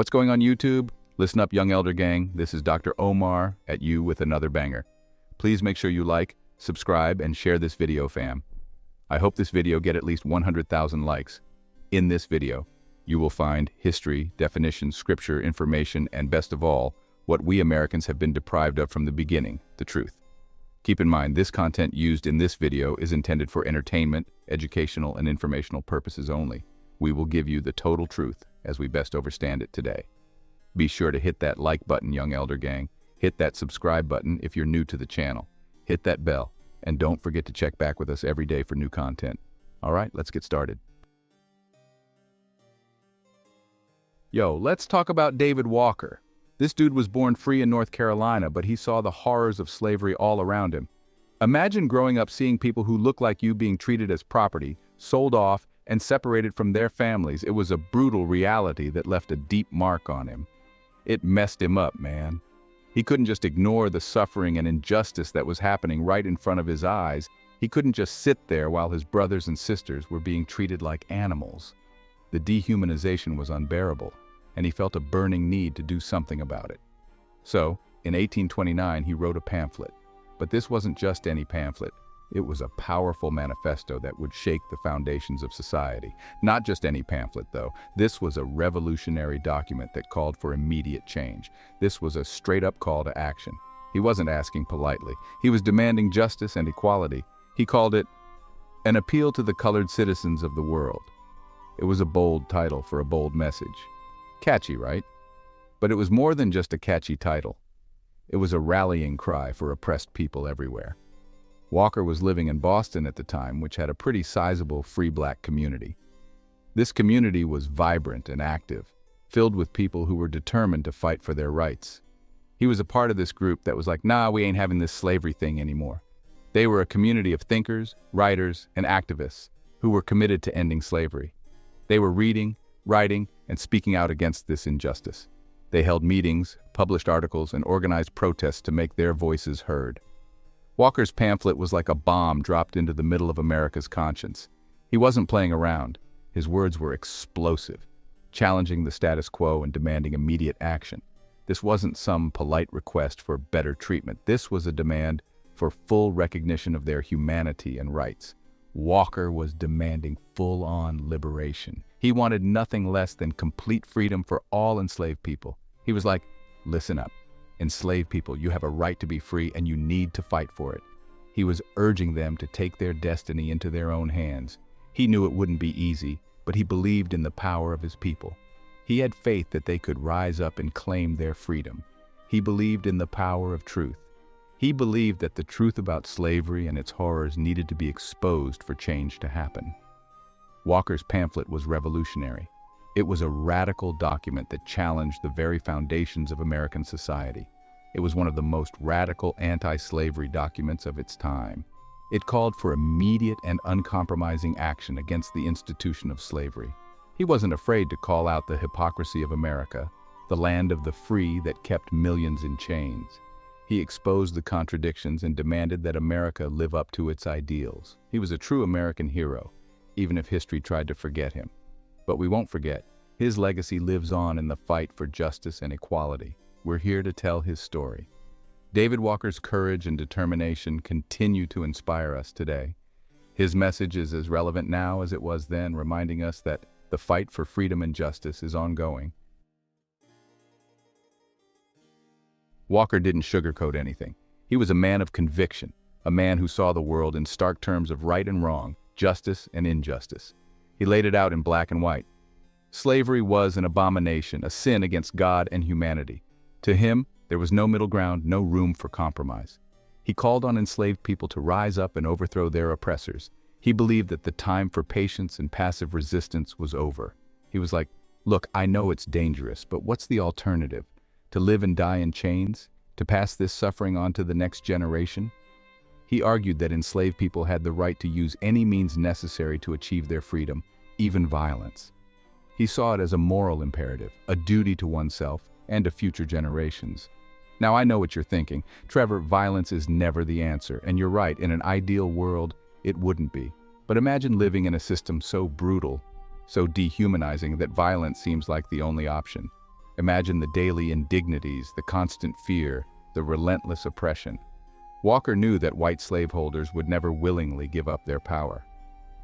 What's going on YouTube? Listen up, young elder gang. This is Dr. Omar at you with another banger. Please make sure you like, subscribe, and share this video, fam. I hope this video get at least 100,000 likes. In this video, you will find history, definitions, scripture, information, and best of all, what we Americans have been deprived of from the beginning, the truth. Keep in mind, this content used in this video is intended for entertainment, educational, and informational purposes only. We will give you the total truth as we best understand it today. Be sure to hit that like button, young elder gang. Hit that subscribe button if you're new to the channel. Hit that bell, and don't forget to check back with us every day for new content. All right, let's get started. Yo, let's talk about David Walker. This dude was born free in North Carolina, but he saw the horrors of slavery all around him. Imagine growing up seeing people who look like you being treated as property, sold off, and separated from their families. It was a brutal reality that left a deep mark on him. It messed him up, man. He couldn't just ignore the suffering and injustice that was happening right in front of his eyes. He couldn't just sit there while his brothers and sisters were being treated like animals. The dehumanization was unbearable, and he felt a burning need to do something about it. So, in 1829, he wrote a pamphlet. But this wasn't just any pamphlet. It was a powerful manifesto that would shake the foundations of society. Not just any pamphlet, though. This was a revolutionary document that called for immediate change. This was a straight-up call to action. He wasn't asking politely. He was demanding justice and equality. He called it an appeal to the colored citizens of the world. It was a bold title for a bold message. Catchy, right? But it was more than just a catchy title. It was a rallying cry for oppressed people everywhere. Walker was living in Boston at the time, which had a pretty sizable free black community. This community was vibrant and active, filled with people who were determined to fight for their rights. He was a part of this group that was like, nah, we ain't having this slavery thing anymore. They were a community of thinkers, writers, and activists who were committed to ending slavery. They were reading, writing, and speaking out against this injustice. They held meetings, published articles, and organized protests to make their voices heard. Walker's pamphlet was like a bomb dropped into the middle of America's conscience. He wasn't playing around. His words were explosive, challenging the status quo and demanding immediate action. This wasn't some polite request for better treatment. This was a demand for full recognition of their humanity and rights. Walker was demanding full-on liberation. He wanted nothing less than complete freedom for all enslaved people. He was like, listen up. Enslaved people, you have a right to be free and you need to fight for it. He was urging them to take their destiny into their own hands. He knew it wouldn't be easy, but he believed in the power of his people. He had faith that they could rise up and claim their freedom. He believed in the power of truth. He believed that the truth about slavery and its horrors needed to be exposed for change to happen. Walker's pamphlet was revolutionary. It was a radical document that challenged the very foundations of American society. It was one of the most radical anti-slavery documents of its time. It called for immediate and uncompromising action against the institution of slavery. He wasn't afraid to call out the hypocrisy of America, the land of the free that kept millions in chains. He exposed the contradictions and demanded that America live up to its ideals. He was a true American hero, even if history tried to forget him. But we won't forget. His legacy lives on in the fight for justice and equality. We're here to tell his story. David Walker's courage and determination continue to inspire us today. His message is as relevant now as it was then, reminding us that the fight for freedom and justice is ongoing. Walker didn't sugarcoat anything. He was a man of conviction, a man who saw the world in stark terms of right and wrong, justice and injustice. He laid it out in black and white. Slavery was an abomination, a sin against God and humanity. To him, there was no middle ground, no room for compromise. He called on enslaved people to rise up and overthrow their oppressors. He believed that the time for patience and passive resistance was over. He was like, look, I know it's dangerous, but what's the alternative? To live and die in chains? To pass this suffering on to the next generation? He argued that enslaved people had the right to use any means necessary to achieve their freedom, even violence. He saw it as a moral imperative, a duty to oneself and to future generations. Now I know what you're thinking. Trevor, violence is never the answer, and you're right, in an ideal world, it wouldn't be. But imagine living in a system so brutal, so dehumanizing that violence seems like the only option. Imagine the daily indignities, the constant fear, the relentless oppression. Walker knew that white slaveholders would never willingly give up their power.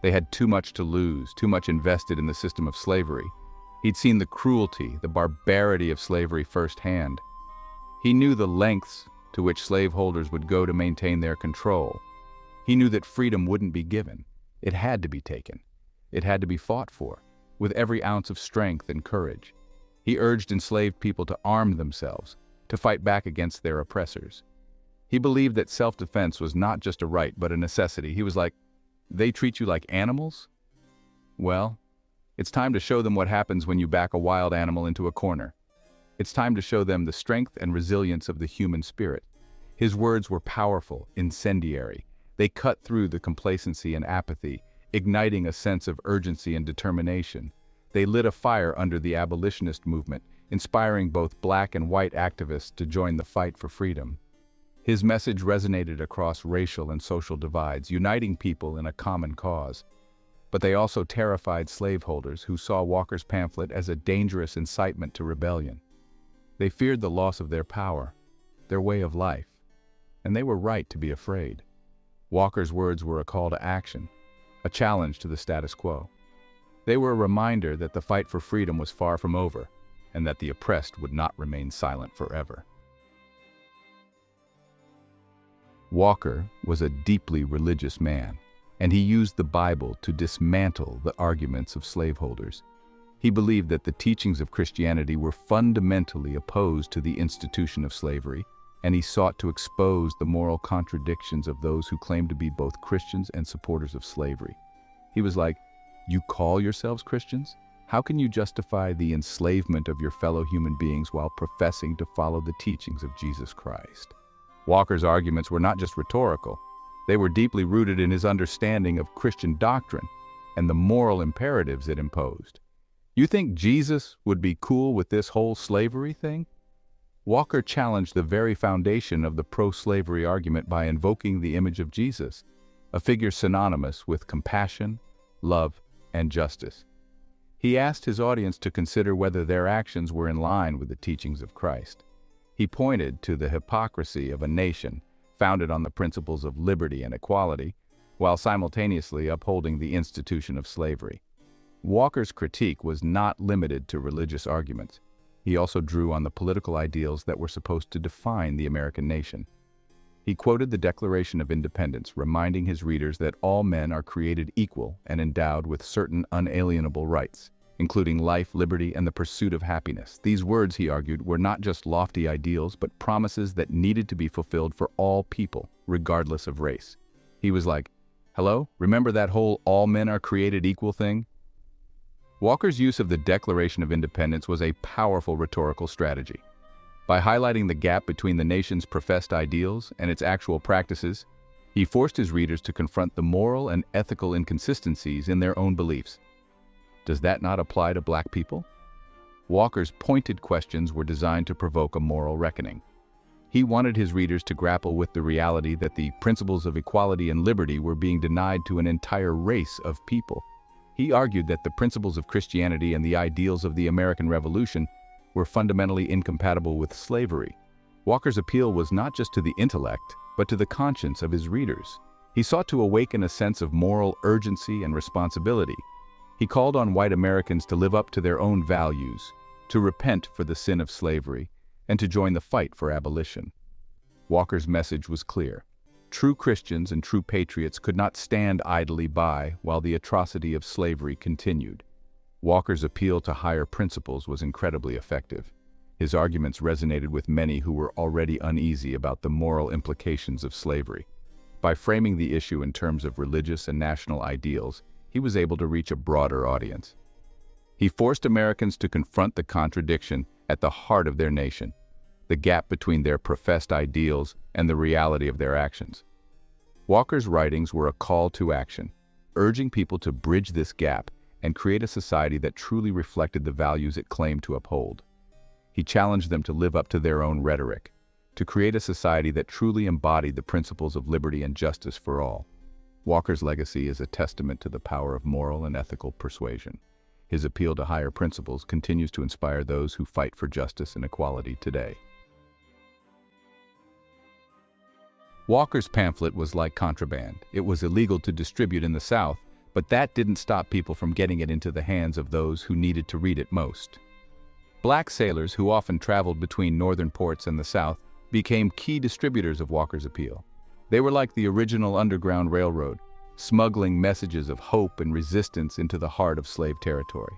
They had too much to lose, too much invested in the system of slavery. He'd seen the cruelty, the barbarity of slavery firsthand. He knew the lengths to which slaveholders would go to maintain their control. He knew that freedom wouldn't be given. It had to be taken. It had to be fought for, with every ounce of strength and courage. He urged enslaved people to arm themselves, to fight back against their oppressors. He believed that self-defense was not just a right, but a necessity. He was like, "They treat you like animals? Well, it's time to show them what happens when you back a wild animal into a corner. It's time to show them the strength and resilience of the human spirit." His words were powerful, incendiary. They cut through the complacency and apathy, igniting a sense of urgency and determination. They lit a fire under the abolitionist movement, inspiring both black and white activists to join the fight for freedom. His message resonated across racial and social divides, uniting people in a common cause. But they also terrified slaveholders who saw Walker's pamphlet as a dangerous incitement to rebellion. They feared the loss of their power, their way of life, and they were right to be afraid. Walker's words were a call to action, a challenge to the status quo. They were a reminder that the fight for freedom was far from over, and that the oppressed would not remain silent forever. Walker was a deeply religious man, and he used the Bible to dismantle the arguments of slaveholders. He believed that the teachings of Christianity were fundamentally opposed to the institution of slavery, and he sought to expose the moral contradictions of those who claimed to be both Christians and supporters of slavery. He was like, "You call yourselves Christians? How can you justify the enslavement of your fellow human beings while professing to follow the teachings of Jesus Christ?" Walker's arguments were not just rhetorical. They were deeply rooted in his understanding of Christian doctrine and the moral imperatives it imposed. You think Jesus would be cool with this whole slavery thing? Walker challenged the very foundation of the pro-slavery argument by invoking the image of Jesus, a figure synonymous with compassion, love, and justice. He asked his audience to consider whether their actions were in line with the teachings of Christ. He pointed to the hypocrisy of a nation founded on the principles of liberty and equality, while simultaneously upholding the institution of slavery. Walker's critique was not limited to religious arguments. He also drew on the political ideals that were supposed to define the American nation. He quoted the Declaration of Independence, reminding his readers that all men are created equal and endowed with certain unalienable rights, including life, liberty, and the pursuit of happiness. These words, he argued, were not just lofty ideals, but promises that needed to be fulfilled for all people, regardless of race. He was like, "Hello? Remember that whole all men are created equal thing?" Walker's use of the Declaration of Independence was a powerful rhetorical strategy. By highlighting the gap between the nation's professed ideals and its actual practices, he forced his readers to confront the moral and ethical inconsistencies in their own beliefs. Does that not apply to black people? Walker's pointed questions were designed to provoke a moral reckoning. He wanted his readers to grapple with the reality that the principles of equality and liberty were being denied to an entire race of people. He argued that the principles of Christianity and the ideals of the American Revolution were fundamentally incompatible with slavery. Walker's appeal was not just to the intellect, but to the conscience of his readers. He sought to awaken a sense of moral urgency and responsibility. He called on white Americans to live up to their own values, to repent for the sin of slavery, and to join the fight for abolition. Walker's message was clear. True Christians and true patriots could not stand idly by while the atrocity of slavery continued. Walker's appeal to higher principles was incredibly effective. His arguments resonated with many who were already uneasy about the moral implications of slavery. By framing the issue in terms of religious and national ideals, he was able to reach a broader audience. He forced Americans to confront the contradiction at the heart of their nation, the gap between their professed ideals and the reality of their actions. Walker's writings were a call to action, urging people to bridge this gap and create a society that truly reflected the values it claimed to uphold. He challenged them to live up to their own rhetoric, to create a society that truly embodied the principles of liberty and justice for all. Walker's legacy is a testament to the power of moral and ethical persuasion. His appeal to higher principles continues to inspire those who fight for justice and equality today. Walker's pamphlet was like contraband. It was illegal to distribute in the South, but that didn't stop people from getting it into the hands of those who needed to read it most. Black sailors, who often traveled between northern ports and the South, became key distributors of Walker's appeal. They were like the original Underground Railroad, smuggling messages of hope and resistance into the heart of slave territory.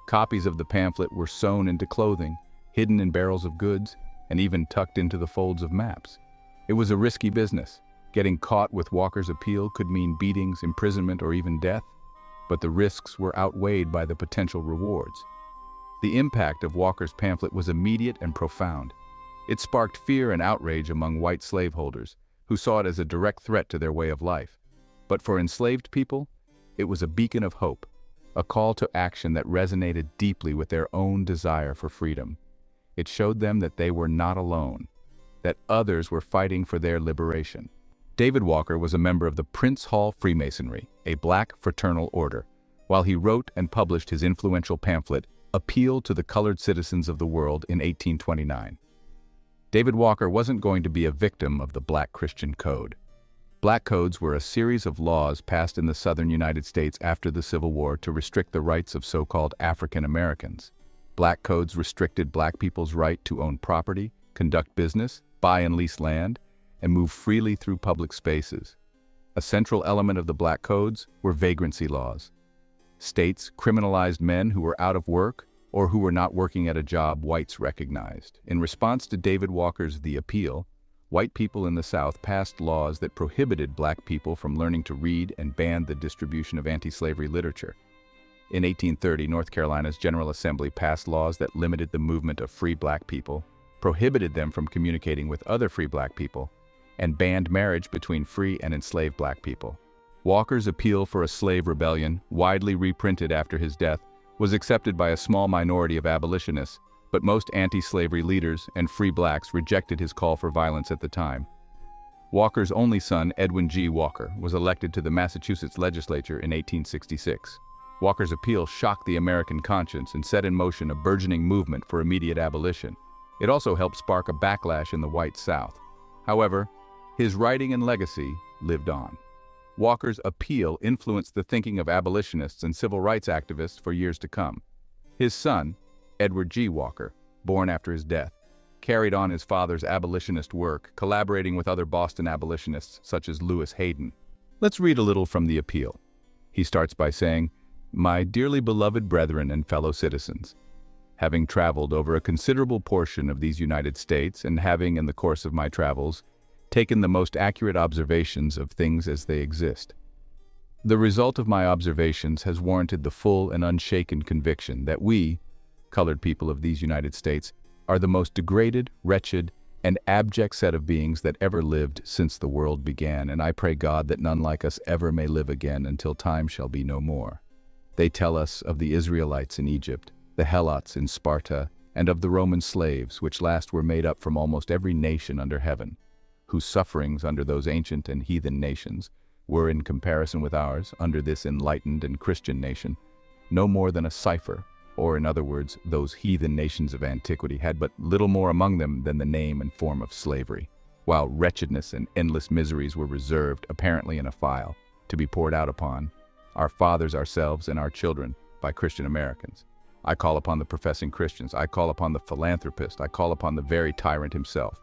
Copies of the pamphlet were sewn into clothing, hidden in barrels of goods, and even tucked into the folds of maps. It was a risky business. Getting caught with Walker's appeal could mean beatings, imprisonment, or even death, but the risks were outweighed by the potential rewards. The impact of Walker's pamphlet was immediate and profound. It sparked fear and outrage among white slaveholders, who saw it as a direct threat to their way of life. But for enslaved people, it was a beacon of hope, a call to action that resonated deeply with their own desire for freedom. It showed them that they were not alone, that others were fighting for their liberation. David Walker was a member of the Prince Hall Freemasonry, a black fraternal order. While he wrote and published his influential pamphlet, Appeal to the Colored Citizens of the World in 1829. David Walker wasn't going to be a victim of the Black Christian Code. Black codes were a series of laws passed in the southern United States after the Civil War to restrict the rights of so-called African Americans. Black codes restricted black people's right to own property, conduct business, buy and lease land, and move freely through public spaces. A central element of the black codes were vagrancy laws. States criminalized men who were out of work or who were not working at a job whites recognized. In response to David Walker's The Appeal, white people in the South passed laws that prohibited black people from learning to read and banned the distribution of anti-slavery literature. In 1830, North Carolina's General Assembly passed laws that limited the movement of free black people, prohibited them from communicating with other free black people, and banned marriage between free and enslaved black people. Walker's appeal for a slave rebellion, widely reprinted after his death, was accepted by a small minority of abolitionists, but most anti-slavery leaders and free blacks rejected his call for violence at the time. Walker's only son, Edwin G. Walker, was elected to the Massachusetts legislature in 1866. Walker's appeal shocked the American conscience and set in motion a burgeoning movement for immediate abolition. It also helped spark a backlash in the white South. However, his writing and legacy lived on. Walker's appeal influenced the thinking of abolitionists and civil rights activists for years to come. His son, Edward G. Walker, born after his death, carried on his father's abolitionist work, collaborating with other Boston abolitionists such as Lewis Hayden. Let's read a little from the appeal. He starts by saying, "My dearly beloved brethren and fellow citizens, having traveled over a considerable portion of these United States and having, in the course of my travels, taken the most accurate observations of things as they exist. The result of my observations has warranted the full and unshaken conviction that we, colored people of these United States, are the most degraded, wretched, and abject set of beings that ever lived since the world began, and I pray God that none like us ever may live again until time shall be no more. They tell us of the Israelites in Egypt, the Helots in Sparta, and of the Roman slaves, which last were made up from almost every nation under heaven, whose sufferings under those ancient and heathen nations were, in comparison with ours, under this enlightened and Christian nation, no more than a cipher, or in other words, those heathen nations of antiquity had but little more among them than the name and form of slavery, while wretchedness and endless miseries were reserved, apparently in a file, to be poured out upon our fathers, ourselves, and our children by Christian Americans. I call upon the professing Christians, I call upon the philanthropist, I call upon the very tyrant himself,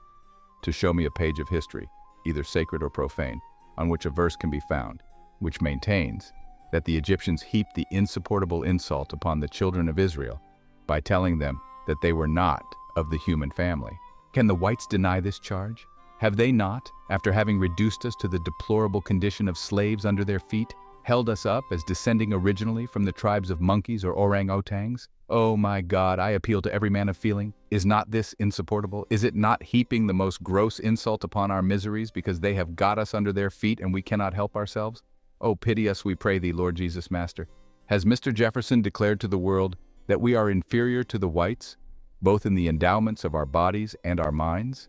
to show me a page of history, either sacred or profane, on which a verse can be found, which maintains that the Egyptians heaped the insupportable insult upon the children of Israel by telling them that they were not of the human family. Can the whites deny this charge? Have they not, after having reduced us to the deplorable condition of slaves under their feet, held us up as descending originally from the tribes of monkeys or orang-outangs? Oh my God, I appeal to every man of feeling. Is not this insupportable? Is it not heaping the most gross insult upon our miseries because they have got us under their feet and we cannot help ourselves? Oh, pity us, we pray thee, Lord Jesus Master. Has Mr. Jefferson declared to the world that we are inferior to the whites, both in the endowments of our bodies and our minds?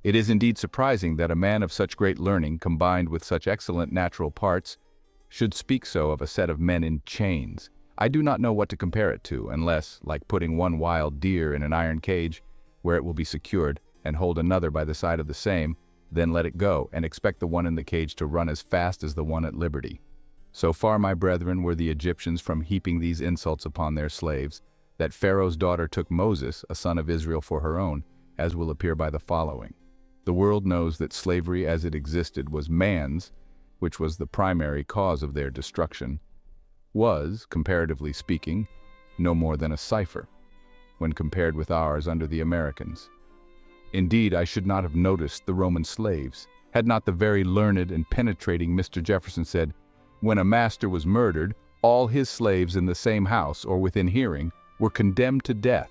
It is indeed surprising that a man of such great learning, combined with such excellent natural parts, should speak so of a set of men in chains, I do not know what to compare it to, unless, like putting one wild deer in an iron cage, where it will be secured, and hold another by the side of the same, then let it go, and expect the one in the cage to run as fast as the one at liberty. So far, my brethren, were the Egyptians from heaping these insults upon their slaves, that Pharaoh's daughter took Moses, a son of Israel, for her own, as will appear by the following. The world knows that slavery as it existed was man's, which was the primary cause of their destruction, was, comparatively speaking, no more than a cipher, when compared with ours under the Americans. Indeed, I should not have noticed the Roman slaves, had not the very learned and penetrating Mr. Jefferson said, when a master was murdered, all his slaves in the same house or within hearing were condemned to death.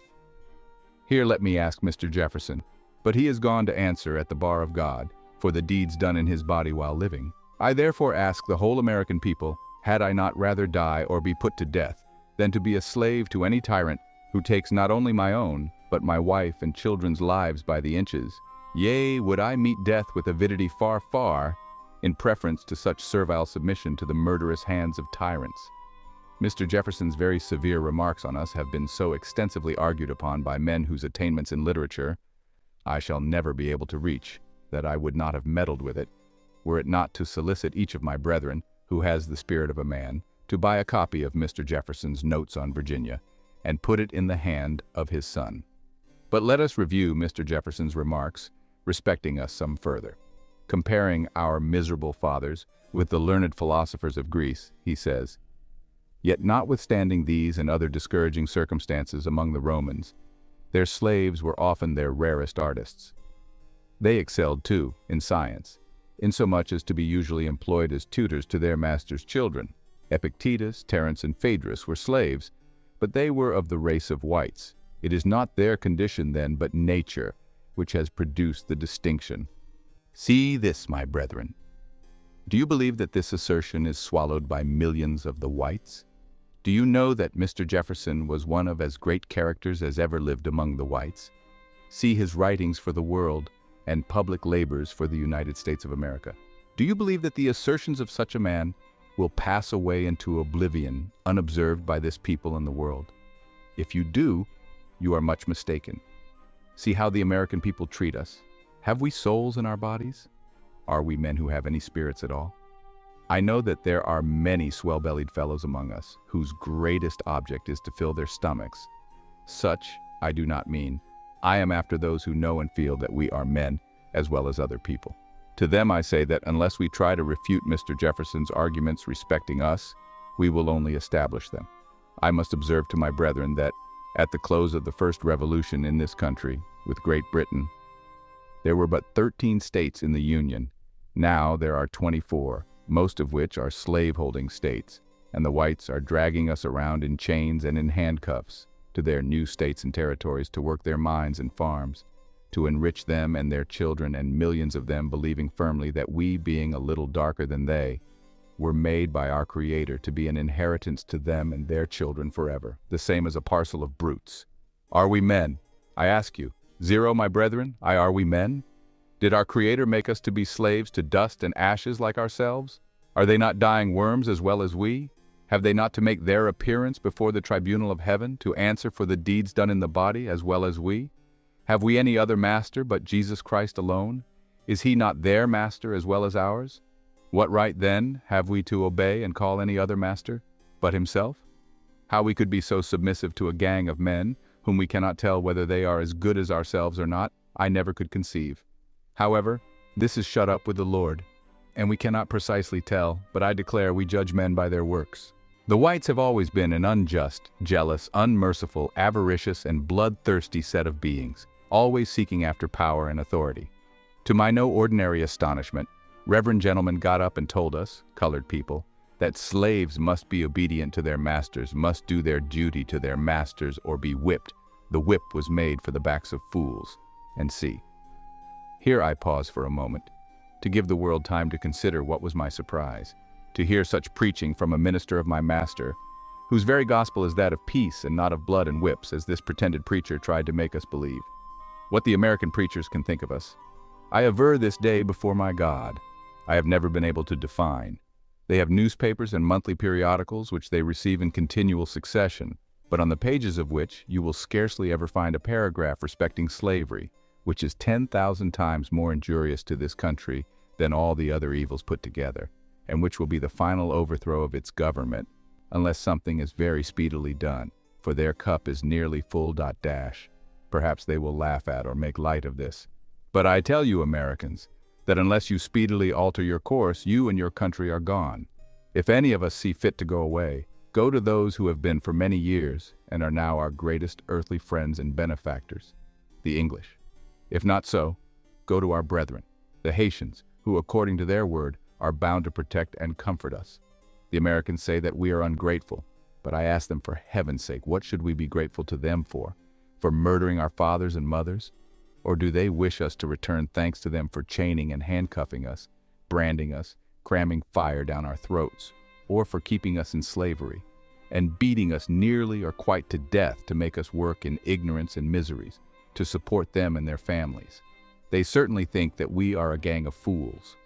Here let me ask Mr. Jefferson, but he is gone to answer at the bar of God for the deeds done in his body while living. I therefore ask the whole American people, had I not rather die or be put to death than to be a slave to any tyrant who takes not only my own, but my wife and children's lives by the inches? Yea, would I meet death with avidity far, far, in preference to such servile submission to the murderous hands of tyrants. Mr. Jefferson's very severe remarks on us have been so extensively argued upon by men whose attainments in literature I shall never be able to reach, that I would not have meddled with it, were it not to solicit each of my brethren, who has the spirit of a man, to buy a copy of Mr. Jefferson's Notes on Virginia, and put it in the hand of his son. But let us review Mr. Jefferson's remarks respecting us some further. Comparing our miserable fathers with the learned philosophers of Greece, he says, "Yet notwithstanding these and other discouraging circumstances among the Romans, their slaves were often their rarest artists. They excelled, too, in science, insomuch as to be usually employed as tutors to their masters' children. Epictetus, Terence, and Phaedrus were slaves, but they were of the race of whites. It is not their condition, then, but nature, which has produced the distinction. See this, my brethren. Do you believe that this assertion is swallowed by millions of the whites? Do you know that Mr. Jefferson was one of as great characters as ever lived among the whites? See his writings for the world and public labors for the United States of America. Do you believe that the assertions of such a man will pass away into oblivion, unobserved by this people and the world? If you do, you are much mistaken. See how the American people treat us. Have we souls in our bodies? Are we men who have any spirits at all? I know that there are many swell-bellied fellows among us whose greatest object is to fill their stomachs. Such I do not mean. I am after those who know and feel that we are men as well as other people. To them I say that unless we try to refute Mr. Jefferson's arguments respecting us, we will only establish them. I must observe to my brethren that at the close of the first revolution in this country, with Great Britain, there were but 13 states in the Union. Now there are 24, most of which are slave-holding states, and the whites are dragging us around in chains and in handcuffs to their new states and territories to work their mines and farms, to enrich them and their children, and millions of them believing firmly that we, being a little darker than they, were made by our Creator to be an inheritance to them and their children forever, the same as a parcel of brutes. Are we men? I ask you. Zero, my brethren, are we men? Did our Creator make us to be slaves to dust and ashes like ourselves? Are they not dying worms as well as we? Have they not to make their appearance before the tribunal of heaven, to answer for the deeds done in the body as well as we? Have we any other master but Jesus Christ alone? Is he not their master as well as ours? What right, then, have we to obey and call any other master but himself? How we could be so submissive to a gang of men whom we cannot tell whether they are as good as ourselves or not, I never could conceive. However, this is shut up with the Lord, and we cannot precisely tell, but I declare we judge men by their works. The whites have always been an unjust, jealous, unmerciful, avaricious, and bloodthirsty set of beings, always seeking after power and authority. To my no ordinary astonishment, reverend gentlemen got up and told us, colored people, that slaves must be obedient to their masters, must do their duty to their masters, or be whipped. The whip was made for the backs of fools. And see. Here I pause for a moment, to give the world time to consider what was my surprise, to hear such preaching from a minister of my master, whose very gospel is that of peace and not of blood and whips, as this pretended preacher tried to make us believe. What the American preachers can think of us, I aver this day before my God, I have never been able to define. They have newspapers and monthly periodicals which they receive in continual succession, but on the pages of which you will scarcely ever find a paragraph respecting slavery, which is 10,000 times more injurious to this country than all the other evils put together, and which will be the final overthrow of its government, unless something is very speedily done, for their cup is nearly full. Perhaps they will laugh at or make light of this. But I tell you, Americans, that unless you speedily alter your course, you and your country are gone. If any of us see fit to go away, go to those who have been for many years and are now our greatest earthly friends and benefactors, the English. If not so, go to our brethren, the Haitians, who, according to their word, are bound to protect and comfort us. The Americans say that we are ungrateful, but I ask them, for heaven's sake, what should we be grateful to them for? For murdering our fathers and mothers? Or do they wish us to return thanks to them for chaining and handcuffing us, branding us, cramming fire down our throats, or for keeping us in slavery, and beating us nearly or quite to death to make us work in ignorance and miseries, to support them and their families? They certainly think that we are a gang of fools.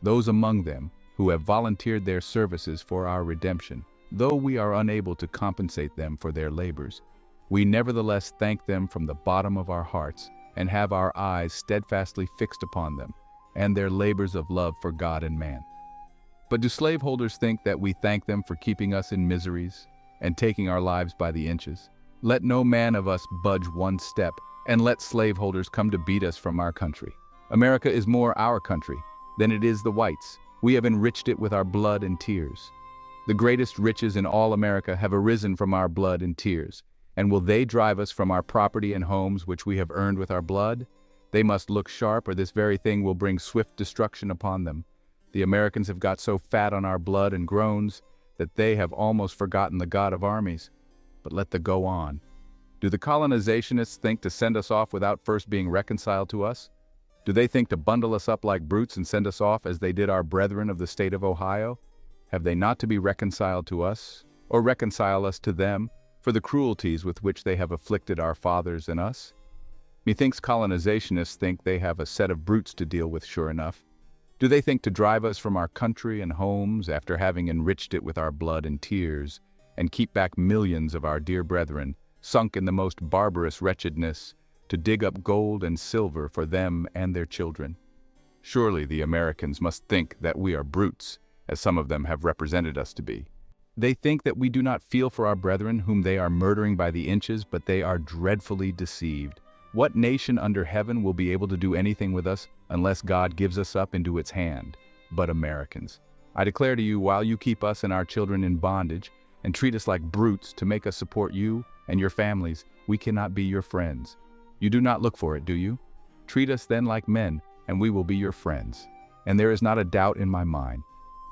Those among them who have volunteered their services for our redemption, though we are unable to compensate them for their labors, we nevertheless thank them from the bottom of our hearts and have our eyes steadfastly fixed upon them and their labors of love for God and man. But do slaveholders think that we thank them for keeping us in miseries and taking our lives by the inches? Let no man of us budge one step, and let slaveholders come to beat us from our country. America is more our country than it is the whites. We have enriched it with our blood and tears. The greatest riches in all America have arisen from our blood and tears. And will they drive us from our property and homes which we have earned with our blood? They must look sharp, or this very thing will bring swift destruction upon them. The Americans have got so fat on our blood and groans that they have almost forgotten the God of armies. But let the go on. Do the colonizationists think to send us off without first being reconciled to us? Do they think to bundle us up like brutes and send us off as they did our brethren of the state of Ohio? Have they not to be reconciled to us, or reconcile us to them, for the cruelties with which they have afflicted our fathers and us? Methinks colonizationists think they have a set of brutes to deal with, sure enough. Do they think to drive us from our country and homes after having enriched it with our blood and tears, and keep back millions of our dear brethren, sunk in the most barbarous wretchedness, to dig up gold and silver for them and their children? Surely the Americans must think that we are brutes, as some of them have represented us to be. They think that we do not feel for our brethren whom they are murdering by the inches, but they are dreadfully deceived. What nation under heaven will be able to do anything with us unless God gives us up into its hand, but Americans? I declare to you, while you keep us and our children in bondage and treat us like brutes to make us support you and your families, we cannot be your friends. You do not look for it, do you? Treat us then like men, and we will be your friends. And there is not a doubt in my mind,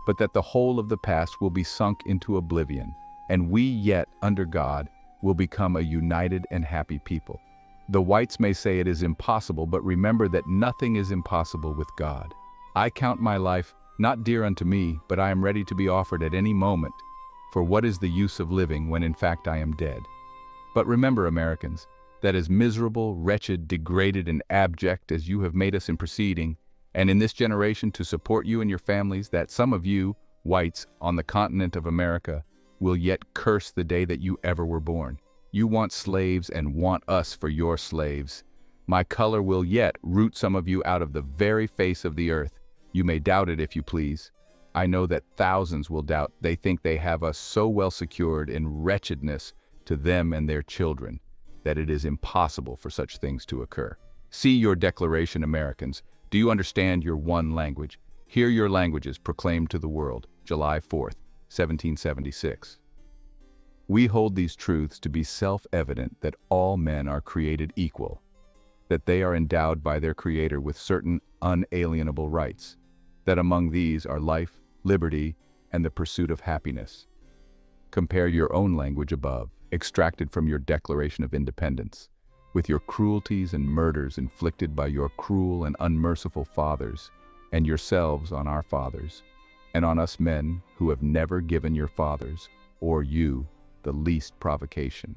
but that the whole of the past will be sunk into oblivion, and we yet, under God, will become a united and happy people. The whites may say it is impossible, but remember that nothing is impossible with God. I count my life not dear unto me, but I am ready to be offered at any moment, for what is the use of living when in fact I am dead? But remember, Americans, that as miserable, wretched, degraded, and abject as you have made us in proceeding, and in this generation to support you and your families, that some of you, whites, on the continent of America, will yet curse the day that you ever were born. You want slaves and want us for your slaves. My color will yet root some of you out of the very face of the earth. You may doubt it if you please. I know that thousands will doubt. They think they have us so well secured in wretchedness to them and their children that it is impossible for such things to occur. See your declaration, Americans. Do you understand your one language? Hear your languages proclaimed to the world. July 4th, 1776. We hold these truths to be self-evident, that all men are created equal, that they are endowed by their Creator with certain unalienable rights, that among these are life, liberty, and the pursuit of happiness. Compare your own language above, extracted from your Declaration of Independence, with your cruelties and murders inflicted by your cruel and unmerciful fathers, and yourselves on our fathers, and on us men who have never given your fathers, or you, the least provocation.